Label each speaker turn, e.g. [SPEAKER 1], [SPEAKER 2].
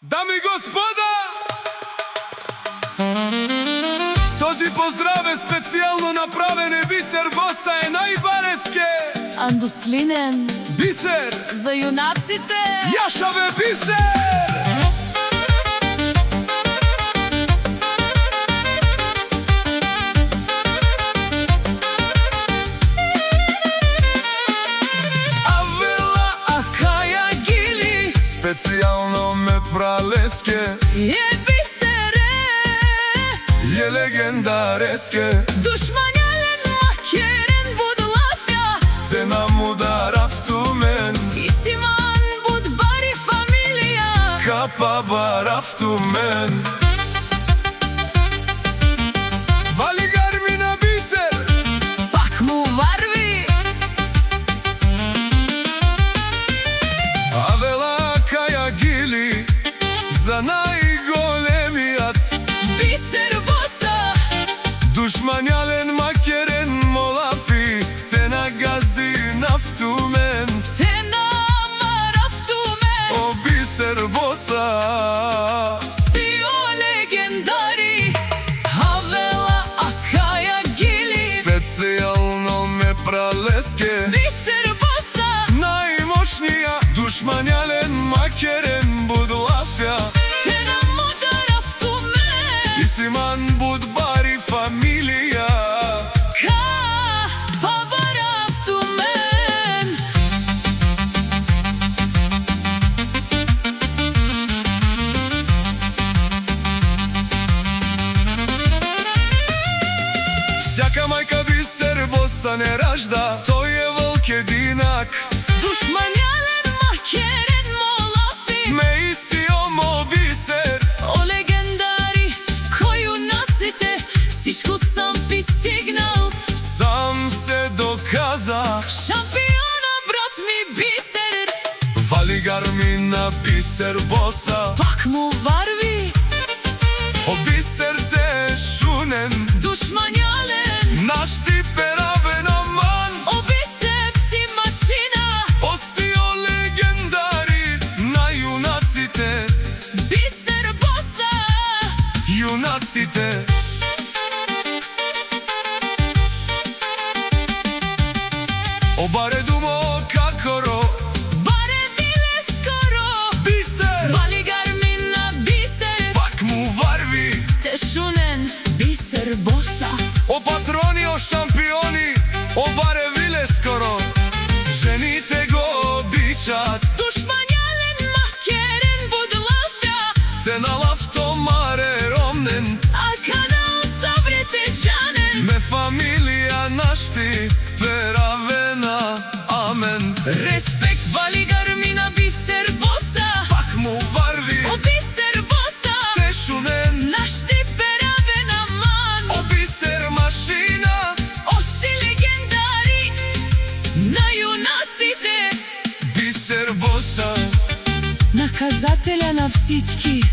[SPEAKER 1] Дами и господа, този поздрав е специјално направен и Бисер Боса е најбареске.
[SPEAKER 2] Андуслинен
[SPEAKER 1] Бисер!
[SPEAKER 2] за јунаците.
[SPEAKER 1] Јашаве Бисер! Специјално ме пралеске,
[SPEAKER 2] Е Бисере,
[SPEAKER 1] е легендареске.
[SPEAKER 2] душманјален макерен будлафја,
[SPEAKER 1] Те нам ударав ту мен,
[SPEAKER 2] и симан буд бари фамилија.
[SPEAKER 1] капа барав ту мен. Вали гарми на Бисер,
[SPEAKER 2] Пак му варви,
[SPEAKER 1] авела каја гили за најголемијат.
[SPEAKER 2] Бисер Боса,
[SPEAKER 1] Душманјален макерен молафи, те нагази нафтумен.
[SPEAKER 2] те намарав туме.
[SPEAKER 1] О Бисер Боса,
[SPEAKER 2] Си о легендари, авела акаја гили.
[SPEAKER 1] специјално ме пралеске,
[SPEAKER 2] Бисер Боса,
[SPEAKER 1] најмошнија. Душманјален макерен будлафја,
[SPEAKER 2] те нам ударав туме.
[SPEAKER 1] и симан буд бари фамилија.
[SPEAKER 2] Капа барав тумен.
[SPEAKER 1] Сјака мајка Бисер Боса не ражда, тој е волк единак.
[SPEAKER 2] Душманјален макерен молафи,
[SPEAKER 1] Ме иси омо Бисер,
[SPEAKER 2] о легендари, кој јунаците, сишко сам пристигнал.
[SPEAKER 1] сам се доказа.
[SPEAKER 2] Шампиона брат ми Бисер,
[SPEAKER 1] Вали гарми на Бисер Боса,
[SPEAKER 2] пак му варви.
[SPEAKER 1] о Бисер те шунен,
[SPEAKER 2] Душманјален,
[SPEAKER 1] наш ти перавен аман.
[SPEAKER 2] о Бисер си машина.
[SPEAKER 1] О си о легендари на јунаците,
[SPEAKER 2] Бисер Боса,
[SPEAKER 1] јунаците. О баре думо какоро,
[SPEAKER 2] баре биле скоро.
[SPEAKER 1] Бисер,
[SPEAKER 2] Вали гарми на Бисер,
[SPEAKER 1] пак му варви.
[SPEAKER 2] те шунен Бисер Боса.
[SPEAKER 1] О патрони, о шампиони, о баре виле скоро, жените го обичат.
[SPEAKER 2] Душманјален макерен будлафја,
[SPEAKER 1] Те на лавто маре ромнен,
[SPEAKER 2] а канал саврете джанен.
[SPEAKER 1] ме фамилија нашти перавена, амен.
[SPEAKER 2] Респект вали гарми на Бисер Боса,
[SPEAKER 1] Пак му варви,
[SPEAKER 2] о Бисер Боса,
[SPEAKER 1] те шунен,
[SPEAKER 2] наш ти перавен аман.
[SPEAKER 1] о Бисер машина.
[SPEAKER 2] О си легендари на јунаците,
[SPEAKER 1] Бисер Боса,
[SPEAKER 2] наказателя на всички.